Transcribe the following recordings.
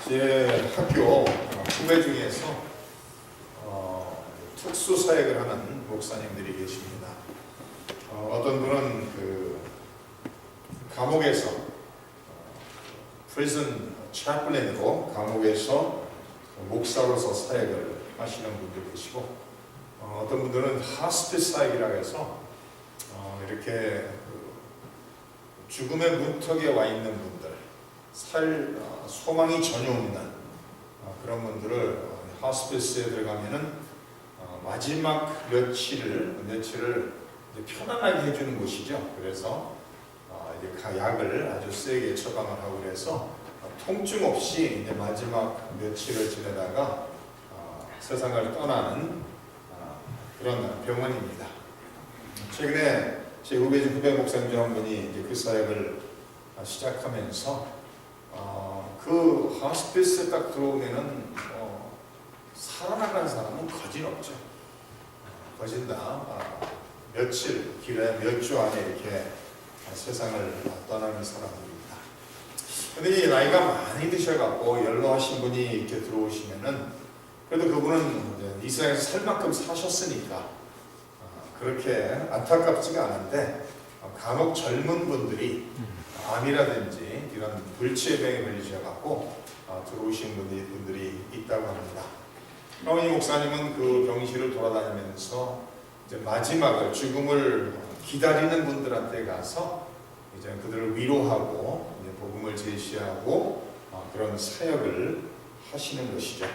제 학교 후배 중에서 특수 사역을 하는 목사님들이 계십니다. 어떤 분은 그 감옥에서 프리즌 chaplain으로 감옥에서 목사로서 사역을 하시는 분들 계시고, 어떤 분들은 하스피스 사역이라고 해서 이렇게 죽음의 문턱에 와 있는 분들, 소망이 전혀 없는 그런 분들을 하스피스에 들어가면은 마지막 며칠을 편안하게 해주는 곳이죠. 그래서 이제 약을 아주 세게 처방을 하고 그래서 통증 없이 이제 마지막 며칠을 지내다가 세상을 떠나는 그런 병원입니다. 최근에 제 후배 목사님 중 한 분이 이제 그 사역을 시작하면서 그 하스피스에 딱 들어오면은 살아나간 사람은 거진 없죠. 거진다 며칠, 길에 몇 주 안에 이렇게 세상을 떠나는 사람들입니다. 근데 나이가 많이 드셔갖고 연로하신 분이 이렇게 들어오시면은 그래도 그분은 이 세상에서 살 만큼 사셨으니까 그렇게 안타깝지가 않은데, 간혹 젊은 분들이 암이라든지 이런 불치병에 걸리셔갖고 들어오신 분들이 있다고 합니다. 이 목사님은 그 병실을 돌아다니면서 이제 마지막을, 죽음을 기다리는 분들한테 가서 이제 그들을 위로하고 이제 복음을 제시하고 그런 사역을 하시는 것이죠.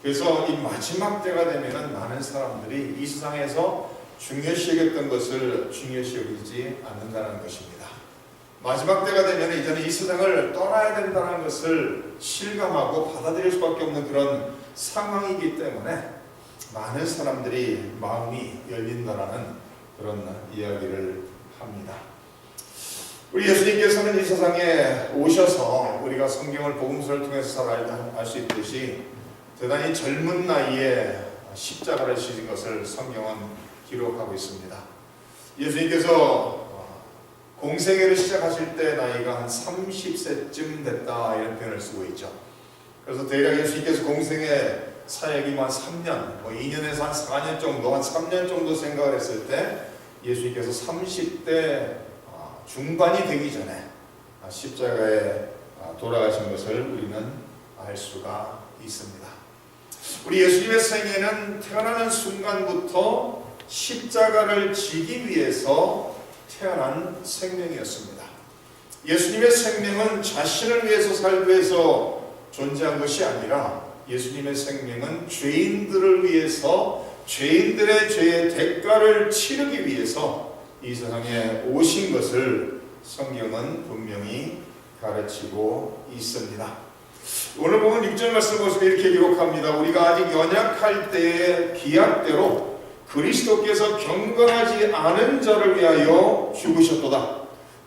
그래서 이 마지막 때가 되면은 많은 사람들이 이 세상에서 중요시 여겼던 것을 중요시 여기지 않는다는 것입니다. 마지막 때가 되면 이제는 이 세상을 떠나야 된다는 것을 실감하고 받아들일 수밖에 없는 그런 상황이기 때문에 많은 사람들이 마음이 열린다라는 그런 이야기를 합니다. 우리 예수님께서는 이 세상에 오셔서 우리가 성경을 복음서를 통해서 잘 알 수 있듯이 대단히 젊은 나이에 십자가를 지신 것을 성경은 기록하고 있습니다. 예수님께서 공생애를 시작하실 때 나이가 한 30세쯤 됐다 이런 표현을 쓰고 있죠. 그래서 대략 예수님께서 공생애 사역이 3년, 2년에서 한 4년 정도, 한 3년 정도 생각을 했을 때 예수님께서 30대 중반이 되기 전에 십자가에 돌아가신 것을 우리는 알 수가 있습니다. 우리 예수님의 생애는 태어나는 순간부터 십자가를 지기 위해서 태어난 생명이었습니다. 예수님의 생명은 자신을 위해서 살기 위해서 존재한 것이 아니라 예수님의 생명은 죄인들을 위해서 죄인들의 죄의 대가를 치르기 위해서 이 세상에 오신 것을 성경은 분명히 가르치고 있습니다. 오늘 보면 6절 말씀을 보시면 이렇게 기록합니다. 우리가 아직 연약할 때의 기약대로 그리스도께서 경건하지 않은 자를 위하여 죽으셨도다.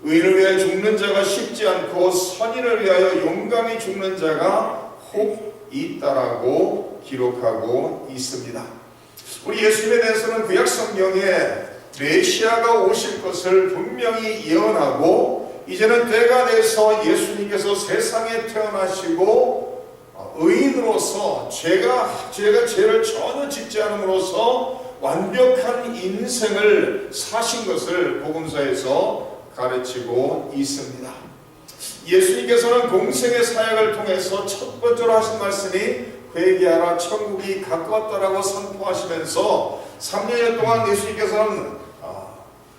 의인을 위하여 죽는 자가 쉽지 않고 선인을 위하여 용감히 죽는 자가 혹 있다라고 기록하고 있습니다. 우리 예수님에 대해서는 구약 성경에 메시아가 오실 것을 분명히 예언하고 이제는 때가 돼서 예수님께서 세상에 태어나시고 의인으로서 죄를 전혀 짓지 않음으로써 완벽한 인생을 사신 것을 복음서에서 가르치고 있습니다. 예수님께서는 공생의 사역을 통해서 첫 번째로 하신 말씀이 회개하라 천국이 가까웠다라고 선포하시면서 3년 동안 예수님께서는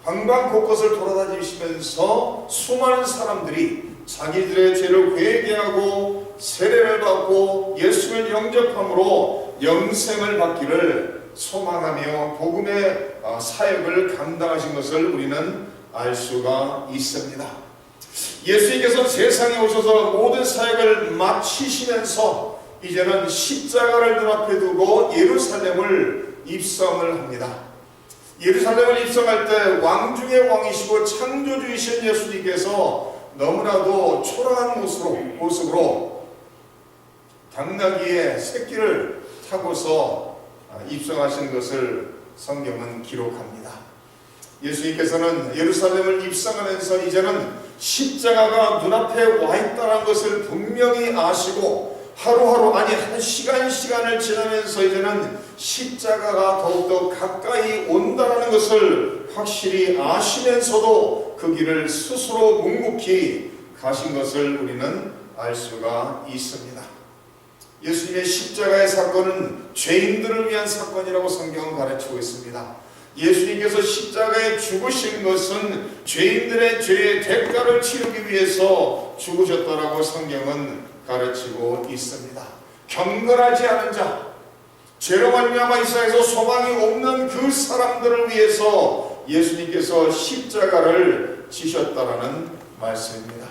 방방 곳곳을 돌아다니시면서 수많은 사람들이 자기들의 죄를 회개하고 세례를 받고 예수를 영접함으로 영생을 받기를 소망하며 복음의 사역을 감당하신 것을 우리는 알 수가 있습니다. 예수님께서 세상에 오셔서 모든 사역을 마치시면서 이제는 십자가를 눈앞에 두고 예루살렘을 입성을 합니다. 예루살렘을 입성할 때 왕 중의 왕이시고 창조주이신 예수님께서 너무나도 초라한 모습으로 당나귀의 새끼를 타고서 입성하신 것을 성경은 기록합니다. 예수님께서는 예루살렘을 입성하면서 이제는 십자가가 눈앞에 와 있다는 것을 분명히 아시고 하루하루 아니 한 시간을 지나면서 이제는 십자가가 더욱더 가까이 온다는 것을 확실히 아시면서도 그 길을 스스로 묵묵히 가신 것을 우리는 알 수가 있습니다. 예수님의 십자가의 사건은 죄인들을 위한 사건이라고 성경은 가르치고 있습니다. 예수님께서 십자가에 죽으신 것은 죄인들의 죄의 대가를 치르기 위해서 죽으셨다라고 성경은 가르치고 있습니다. 경건하지 않은 자, 죄로 말미암아 이 세상에서 소망이 없는 그 사람들을 위해서 예수님께서 십자가를 지셨다라는 말씀입니다.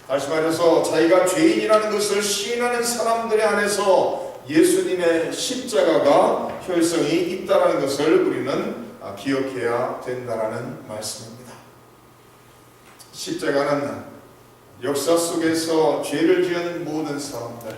다시 말해서 자기가 죄인이라는 것을 시인하는 사람들에 한해서 예수님의 십자가가 혈성이 있다는 것을 우리는 기억해야 된다는 말씀입니다. 십자가는 역사 속에서 죄를 지은 모든 사람들,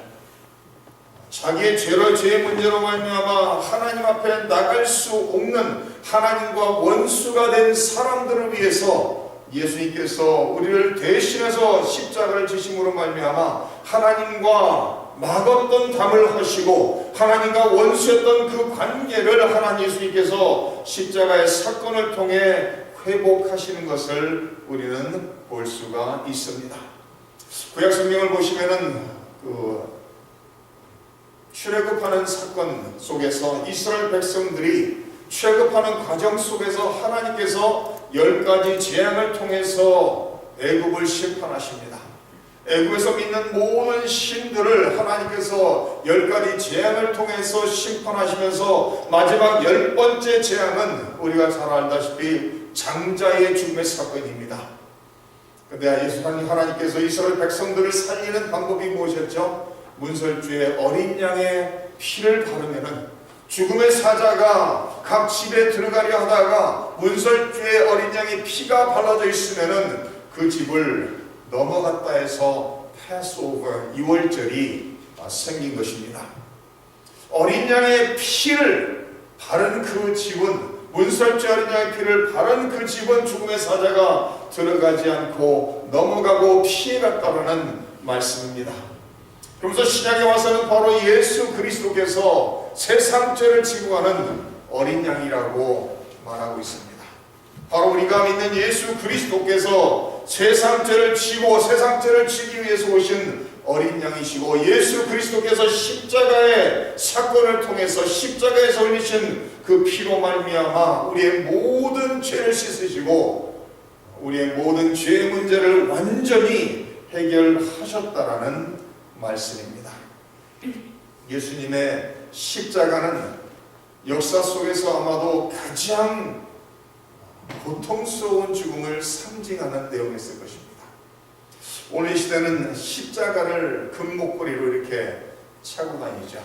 자기의 죄의 문제로 말미암아 하나님 앞에 나갈 수 없는 하나님과 원수가 된 사람들을 위해서 예수님께서 우리를 대신해서 십자가를 지심으로 말미암아 하나님과 막었던 담을 하시고 하나님과 원수였던 그 관계를 하나님 예수님께서 십자가의 사건을 통해 회복하시는 것을 우리는 볼 수가 있습니다. 구약 성경을 보시면은 출애굽하는 사건 속에서 이스라엘 백성들이 출애굽하는 과정 속에서 하나님께서 10가지 재앙을 통해서 애굽을 심판하십니다. 애굽에서 믿는 모든 신들을 하나님께서 10가지 재앙을 통해서 심판하시면서 마지막 10번째 재앙은 우리가 잘 알다시피 장자의 죽음의 사건입니다. 그런데 예수님 하나님께서 이스라엘 백성들을 살리는 방법이 무엇이었죠? 문설주에 어린 양의 피를 바르면은 죽음의 사자가 각 집에 들어가려 하다가 문설주에 어린 양의 피가 발라져 있으면은 그 집을 넘어갔다 해서 패스오버 유월절이 생긴 것입니다. 어린 양의 피를 바른 그 집은 문설주 어린 양의 피를 바른 그 집은 죽음의 사자가 들어가지 않고 넘어가고 피해갔다는 말씀입니다. 그러면서 신약에 와서는 바로 예수 그리스도께서 세상 죄를 지고 가는 어린 양이라고 말하고 있습니다. 바로 우리가 믿는 예수 그리스도께서 세상 죄를 지고 세상 죄를 지기 위해서 오신 어린 양이시고 예수 그리스도께서 십자가의 사건을 통해서 십자가에서 흘리신 그 피로 말미암아 우리의 모든 죄를 씻으시고 우리의 모든 죄의 문제를 완전히 해결하셨다라는 말씀입니다. 예수님의 십자가는 역사 속에서 아마도 가장 고통스러운 죽음을 상징하는 내용이었을 것입니다. 오늘 이 시대는 십자가를 금목걸이로 이렇게 차고 다니죠.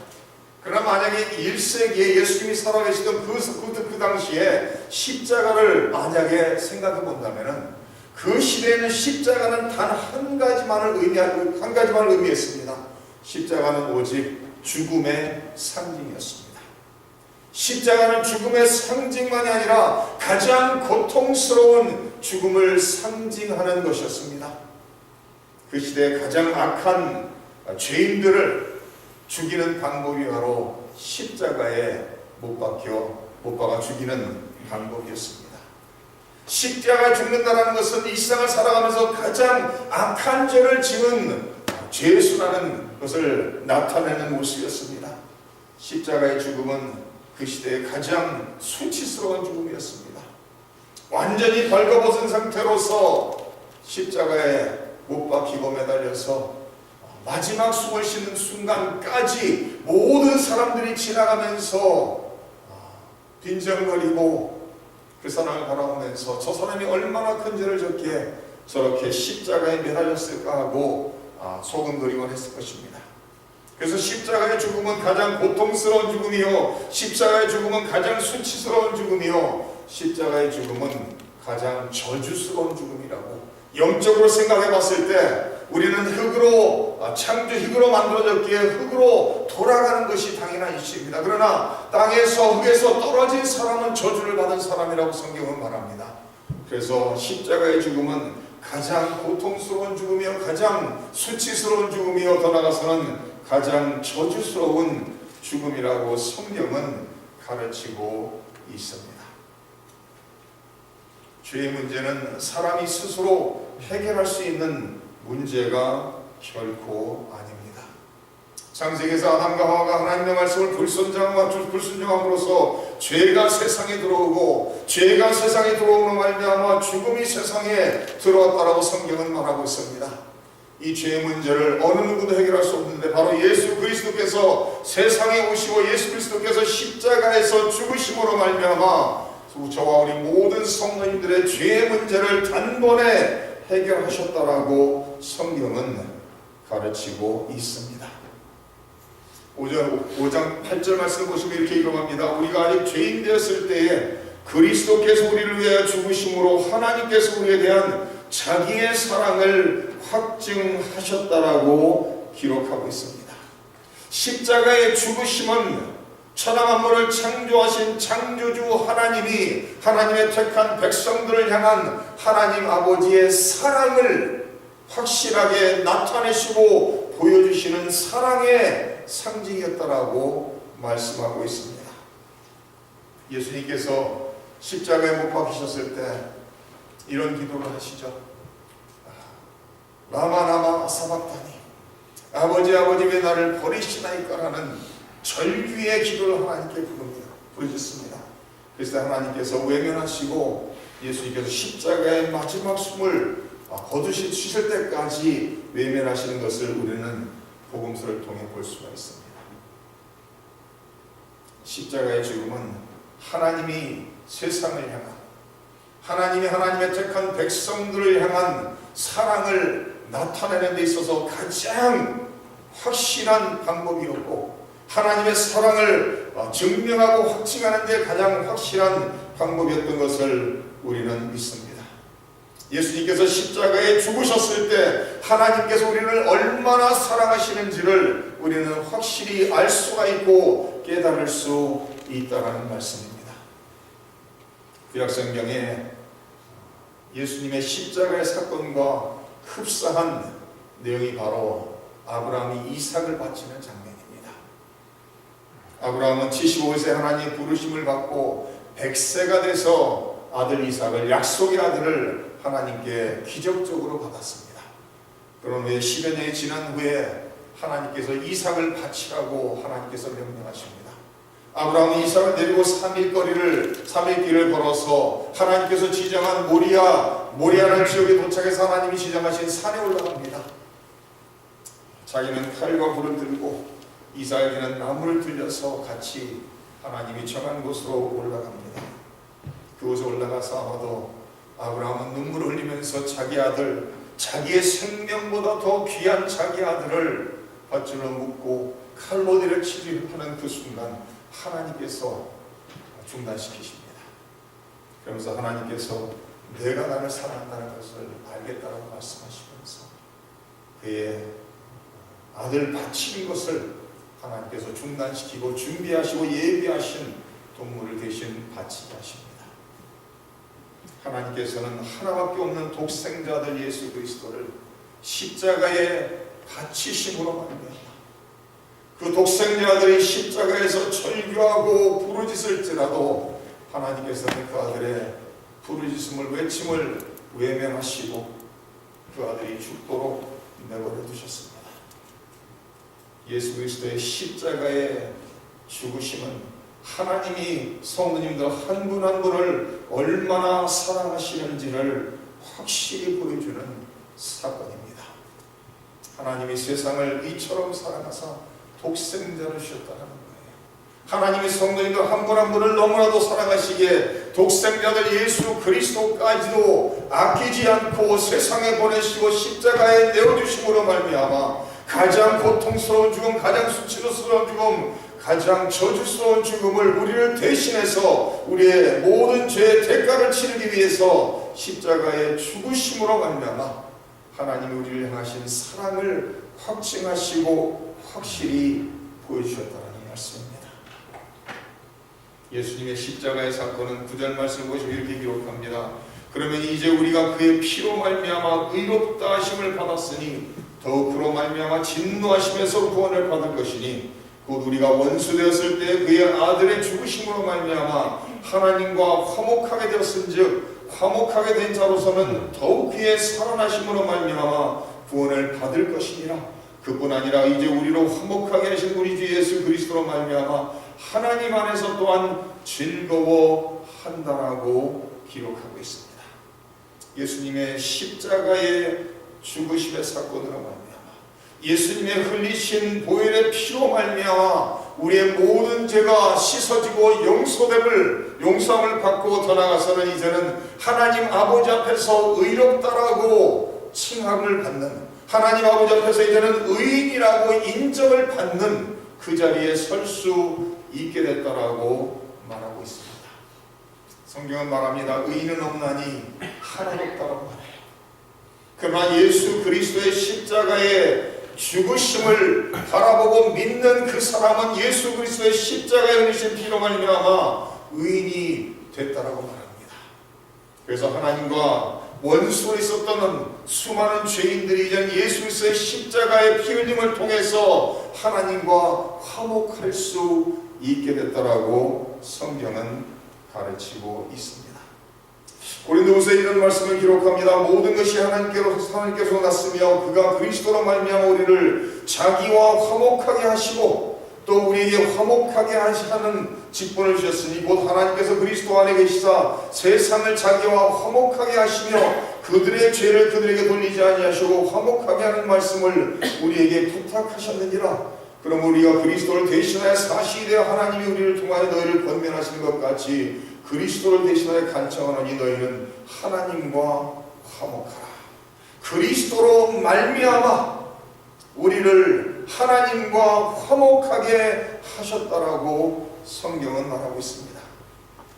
그러나 만약에 1세기에 예수님이 살아계시던 그 당시에 십자가를 만약에 생각해 본다면 그 시대에는 십자가는 단 한 가지만을 의미했습니다. 십자가는 오직 죽음의 상징이었습니다. 십자가는 죽음의 상징만이 아니라 가장 고통스러운 죽음을 상징하는 것이었습니다. 그 시대의 가장 악한 죄인들을 죽이는 방법이 바로 십자가에 못 박아 죽이는 방법이었습니다. 십자가에 죽는다는 것은 이 세상을 살아가면서 가장 악한 죄를 지은 죄수라는 것을 나타내는 모습이었습니다. 십자가의 죽음은 그 시대의 가장 수치스러운 죽음이었습니다. 완전히 벌거벗은 상태로서 십자가에 못 박히고 매달려서 마지막 숨을 쉬는 순간까지 모든 사람들이 지나가면서 빈정거리고 그 사람을 바라보면서 저 사람이 얼마나 큰 죄를 졌기에 저렇게 십자가에 매달렸을까 하고 소금거리곤 했을 것입니다. 그래서 십자가의 죽음은 가장 고통스러운 죽음이요 십자가의 죽음은 가장 수치스러운 죽음이요 십자가의 죽음은 가장 저주스러운 죽음이라고 영적으로 생각해 봤을 때 우리는 흙으로 흙으로 만들어졌기에 흙으로 돌아가는 것이 당연한 이치입니다. 그러나 땅에서 흙에서 떨어진 사람은 저주를 받은 사람이라고 성경은 말합니다. 그래서 십자가의 죽음은 가장 고통스러운 죽음이요, 가장 수치스러운 죽음이요, 더 나아가서는 가장 저주스러운 죽음이라고 성경은 가르치고 있습니다. 죄의 문제는 사람이 스스로 해결할 수 있는 문제가 결코 아닙니다. 창세기에서 아담과 하와가 하나님의 말씀을 불순종함으로써 죄가 세상에 들어오고, 죄가 세상에 들어오는 말미암아 죽음이 세상에 들어왔다라고 성경은 말하고 있습니다. 이 죄의 문제를 어느 누구도 해결할 수 없는데 바로 예수 그리스도께서 세상에 오시고 예수 그리스도께서 십자가에서 죽으심으로 말미암아 저와 우리 모든 성도님들의 죄의 문제를 단번에 해결하셨다라고 성경은 가르치고 있습니다. 5장 8절 말씀을 보시면 이렇게 기록합니다. 우리가 아직 죄인 되었을 때에 그리스도께서 우리를 위하여 죽으심으로 하나님께서 우리에 대한 자기의 사랑을 확증하셨다라고 기록하고 있습니다. 십자가의 죽으심은 천하 만물을 창조하신 창조주 하나님이 하나님의 택한 백성들을 향한 하나님 아버지의 사랑을 확실하게 나타내시고 보여주시는 사랑의 상징이었다라고 말씀하고 있습니다. 예수님께서 십자가에 못 박히셨을 때 이런 기도를 하시죠. 라마 라마 사박다니, 아버지 왜 나를 버리시나이까라는 절규의 기도를 하나님께 부르셨습니다. 그래서 하나님께서 외면하시고 예수님께서 십자가의 마지막 숨을 거두실 때까지 외면하시는 것을 우리는 복음서를 통해 볼 수가 있습니다. 십자가의 죽음은 하나님이 세상을 향한, 하나님이 하나님의 택한 백성들을 향한 사랑을 나타내는 데 있어서 가장 확실한 방법이었고, 하나님의 사랑을 증명하고 확증하는 데 가장 확실한 방법이었던 것을 우리는 믿습니다. 예수님께서 십자가에 죽으셨을 때 하나님께서 우리를 얼마나 사랑하시는지를 우리는 확실히 알 수가 있고 깨달을 수 있다는 말씀입니다. 구약성경에 예수님의 십자가의 사건과 흡사한 내용이 바로 아브라함이 이삭을 바치는 장면입니다. 아브라함은 75세 하나님 부르심을 받고 100세가 돼서 아들 이삭을, 약속의 아들을 하나님께 기적적으로 받았습니다. 그런 후에 10여 년이 지난 후에 하나님께서 이삭을 바치라고 하나님께서 명령하십니다. 아브라함이 이삭을 데리고 3일 길을 걸어서 하나님께서 지정한 모리아라는 지역에 도착해서 하나님이 지정하신 산에 올라갑니다. 자기는 칼과 불을 들고 이삭에게는 나무를 들려서 같이 하나님이 정한 곳으로 올라갑니다. 그곳에 올라가서 아마도 아브라함은 눈물을 흘리면서 자기 아들, 자기의 생명보다 더 귀한 자기 아들을 밧줄로 묶고 칼로디를 치료하는 그 순간 하나님께서 중단시키십니다. 그러면서 하나님께서 내가 나를 사랑한다는 것을 알겠다고 말씀하시면서 그의 아들 바치는 것을 하나님께서 중단시키고 준비하시고 예비하신 동물을 대신 바치게 하십니다. 하나님께서는 하나밖에 없는 독생자들 예수 그리스도를 십자가에 바치심으로 말미암아 그 독생자들이 십자가에서 절규하고 부르짖을지라도 하나님께서는 그 아들의 부르짖음을 외침을 외면하시고 그 아들이 죽도록 내버려 두셨습니다. 예수 그리스도의 십자가의 죽으심은 하나님이 성도님들 한 분 한 분을 얼마나 사랑하시는지를 확실히 보여주는 사건입니다. 하나님이 세상을 이처럼 사랑하사 독생자를 주셨다는 거예요. 하나님이 성도님들 한 분 한 분을 너무나도 사랑하시기에 독생자들 예수 그리스도까지도 아끼지 않고 세상에 보내시고 십자가에 내어주심으로 말미암아 가장 고통스러운 죽음, 가장 수치스러운 죽음, 가장 저주스러운 죽음을 우리를 대신해서 우리의 모든 죄의 대가를 치르기 위해서 십자가에 죽으심으로 말미암아 하나님이 우리를 향하신 사랑을 확증하시고 확실히 보여주셨다는 말씀입니다. 예수님의 십자가의 사건은 9절 말씀을 보시면 이렇게 기록합니다. 그러면 이제 우리가 그의 피로 말미암아 의롭다 하심을 받았으니 더욱 그로 말미암아 진노하심에서 구원을 받을 것이니 곧 우리가 원수 되었을 때 그의 아들의 죽으심으로 말미암아 하나님과 화목하게 되었은즉 화목하게 된 자로서는 더욱 그의 살아나심으로 말미암아 구원을 받을 것이니라. 그뿐 아니라 이제 우리로 화목하게 하신 우리 주 예수 그리스도로 말미암아 하나님 안에서 또한 즐거워한다라고 기록하고 있습니다. 예수님의 십자가의 죽으심의 사건으로 말미암아 예수님의 흘리신 보혈의 피로 말미암아 우리의 모든 죄가 씻어지고 용서함을 받고 더 나아가서는 이제는 하나님 아버지 앞에서 의롭다라고 칭함을 받는, 하나님 아버지 앞에서 이제는 의인이라고 인정을 받는 그 자리에 설 수 있게 됐다라고 말하고 있습니다. 성경은 말합니다. 의인은 없나니 하나도 없다라고 말해요. 그러나 예수 그리스도의 십자가의 죽으심을 바라보고 믿는 그 사람은 예수 그리스도의 십자가에 흘리신 피로 말미암아 의인이 됐다라고 말합니다. 그래서 하나님과 원수로 있었던 수많은 죄인들이 이제 예수 그리스도의 십자가의 피 흘림을 통해서 하나님과 화목할 수 있게 됐다라고 성경은 가르치고 있습니다. 고린도후서에 이런 말씀을 기록합니다. 모든 것이 하나님께서 났으며 그가 그리스도로 말미암아 우리를 자기와 화목하게 하시고 또 우리에게 화목하게 하시는 직분을 주셨으니 곧 하나님께서 그리스도 안에 계시사 세상을 자기와 화목하게 하시며 그들의 죄를 그들에게 돌리지 아니하시고 화목하게 하는 말씀을 우리에게 부탁하셨느니라. 그럼 우리가 그리스도를 대신하여 사실이 되어 하나님이 우리를 통하여 너희를 권면하시는 것 같이 그리스도를 대신하여 간청하노니 너희는 하나님과 화목하라. 그리스도로 말미암아 우리를 하나님과 화목하게 하셨다라고 성경은 말하고 있습니다.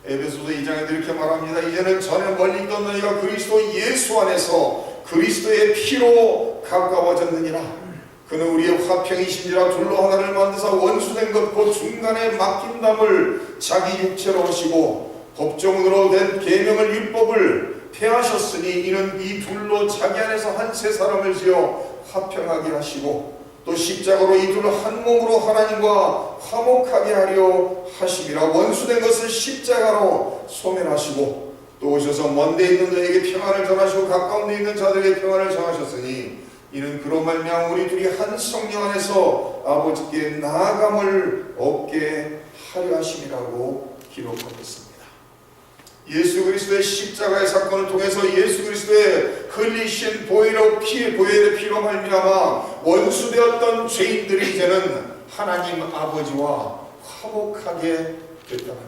에베소서 2장에도 이렇게 말합니다. 이제는 전에 멀리 있던 너희가 그리스도 예수 안에서 그리스도의 피로 가까워졌느니라. 그는 우리의 화평이신지라 둘로 하나를 만드사 원수된 것 곧 중간에 막힌 담을 자기 육체로 하시고 법정으로 된 계명을 율법을 폐하셨으니 이는 이 둘로 자기 안에서 한 세 사람을 지어 화평하게 하시고 또 십자가로 이 둘을 한 몸으로 하나님과 화목하게 하려 하심이라. 원수된 것을 십자가로 소멸하시고 또 오셔서 먼데 있는 너에게 평안을 전하시고 가까운 데 있는 자들에게 평안을 전하셨으니 이는 그로 말미암아 우리 둘이 한 성령 안에서 아버지께 나아감을 얻게 하려 하심이라고 기록하고 있습니다. 예수 그리스도의 십자가의 사건을 통해서 예수 그리스도의 흘리신 보혈의 피로 말미암아 원수되었던 죄인들이 이제는 하나님 아버지와 화목하게 됐다는 거예요.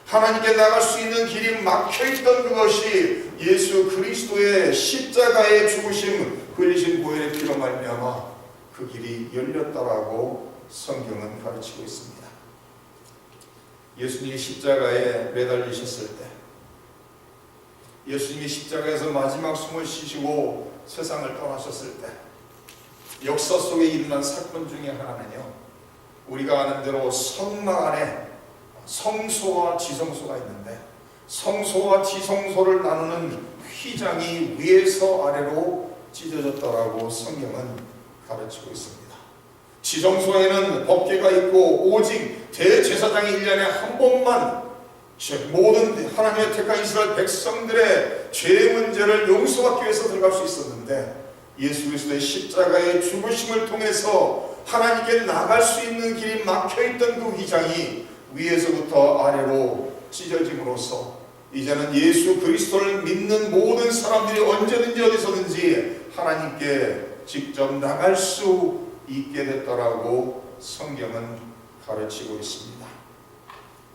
하나님께 나갈 수 있는 길이 막혀있던 그것이 예수 그리스도의 십자가의 죽으심 흘리신 보혈의 피로 말미암아 그 길이 열렸다라고 성경은 가르치고 있습니다. 예수님이 십자가에 매달리셨을 때, 예수님이 십자가에서 마지막 숨을 쉬시고 세상을 떠나셨을 때 역사 속에 일어난 사건 중에 하나는요, 우리가 아는 대로 성막 안에 성소와 지성소가 있는데 성소와 지성소를 나누는 휘장이 위에서 아래로 찢어졌다라고 성경은 가르치고 있습니다. 지성소에는 법궤가 있고 오직 대제사장이 1년에 한 번만 모든 하나님의 택한 이스라엘 백성들의 죄 문제를 용서받기 위해서 들어갈 수 있었는데 예수 그리스도의 십자가의 죽으심을 통해서 하나님께 나갈 수 있는 길이 막혀있던 그 휘장이 위에서부터 아래로 찢어짐으로써 이제는 예수 그리스도를 믿는 모든 사람들이 언제든지 어디서든지 하나님께 직접 나갈 수 있게 됐다라고 성경은 가르치고 있습니다.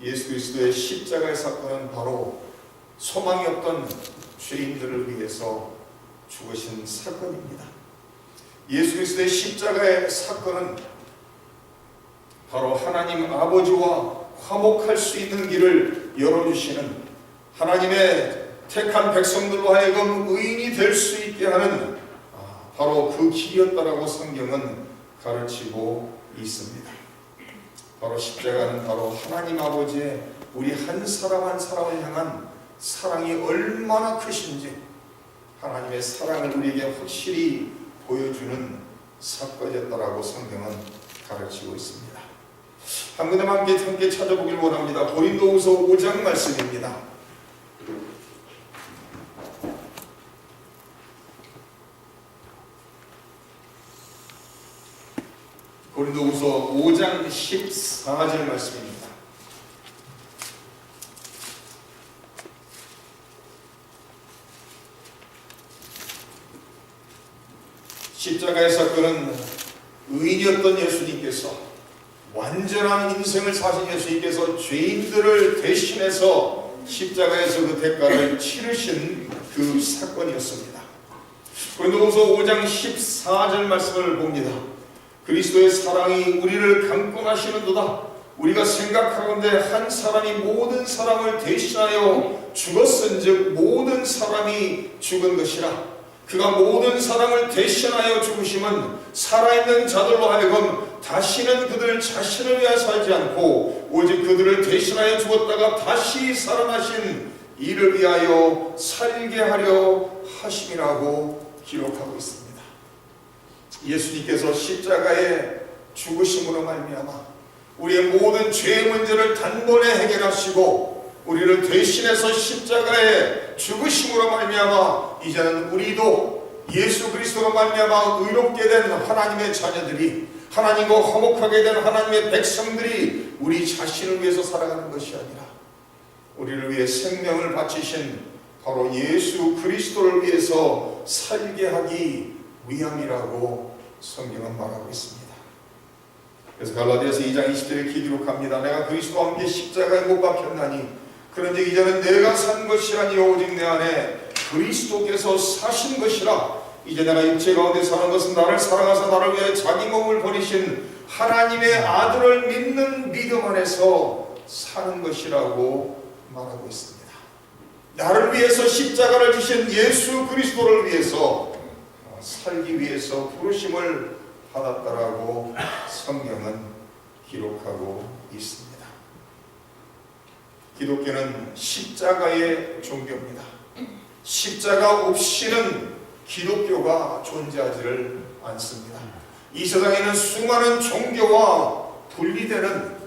예수 그리스도의 십자가의 사건은 바로 소망이 없던 죄인들을 위해서 죽으신 사건입니다. 예수 그리스도의 십자가의 사건은 바로 하나님 아버지와 화목할 수 있는 길을 열어주시는 하나님의 택한 백성들로 하여금 의인이 될 수 있게 하는 바로 그 길이었다라고 성경은 가르치고 있습니다. 바로 십자가는 바로 하나님 아버지의 우리 한 사람 한 사람을 향한 사랑이 얼마나 크신지 하나님의 사랑을 우리에게 확실히 보여주는 사건이었다라고 성경은 가르치고 있습니다. 한 군데 함께 찾아보길 원합니다. 고린도후서 5장 말씀입니다. 고린도후서 5장 14절 말씀입니다. 십자가의 사건은 의인이었던 예수님께서, 완전한 인생을 사신 예수님께서 죄인들을 대신해서 십자가에서 그 대가를 치르신 그 사건이었습니다. 고린도후서 5장 14절 말씀을 봅니다. 그리스도의 사랑이 우리를 강권하시는도다. 우리가 생각하건대 한 사람이 모든 사람을 대신하여 죽었은즉 모든 사람이 죽은 것이라. 그가 모든 사람을 대신하여 죽으심은 살아있는 자들로 하여금 다시는 그들 자신을 위하여 살지 않고 오직 그들을 대신하여 죽었다가 다시 살아나신 이를 위하여 살게 하려 하심이라고 기록하고 있습니다. 예수님께서 십자가의 죽으심으로 말미암아 우리의 모든 죄의 문제를 단번에 해결하시고 우리를 대신해서 십자가의 죽으심으로 말미암아 이제는 우리도 예수 그리스도로 말미암아 의롭게 된 하나님의 자녀들이, 하나님과 화목하게 된 하나님의 백성들이 우리 자신을 위해서 살아가는 것이 아니라 우리를 위해 생명을 바치신 바로 예수 그리스도를 위해서 살게 하기 위함이라고 성경은 말하고 있습니다. 그래서 갈라디아서 2장 20절에 기록합니다. 내가 그리스도와 함께 십자가에 못 박혔나니 그런즉 이제는 내가 산 것이 아니요 오직 내 안에 그리스도께서 사신 것이라. 이제 내가 육체 가운데 사는 것은 나를 사랑하사 나를 위해 자기 몸을 버리신 하나님의 아들을 믿는 믿음 안에서 사는 것이라고 말하고 있습니다. 나를 위해서 십자가를 지신 예수 그리스도를 위해서 살기 위해서 부르심을 받았다라고 성경은 기록하고 있습니다. 기독교는 십자가의 종교입니다. 십자가 없이는 기독교가 존재하지를 않습니다. 이 세상에는 수많은 종교와 분리되는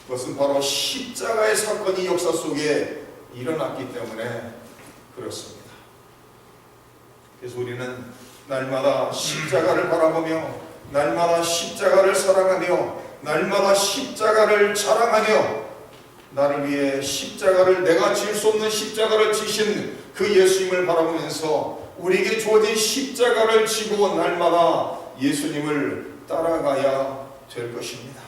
것은 바로 십자가의 사건이 역사 속에 일어났기 때문에 그렇습니다. 그래서 우리는 날마다 십자가를 바라보며 날마다 십자가를 사랑하며 날마다 십자가를 자랑하며 나를 위해 십자가를, 내가 질 수 없는 십자가를 지신 그 예수님을 바라보면서 우리에게 주어진 십자가를 지고 날마다 예수님을 따라가야 될 것입니다.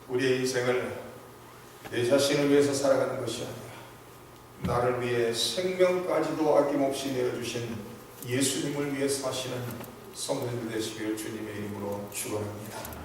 우리의 인생을 내 자신을 위해서 살아가는 것이 아니라 나를 위해 생명까지도 아낌없이 내어주신 예수님을 위해 사시는 성도들 되시기를 주님의 이름으로 축원합니다.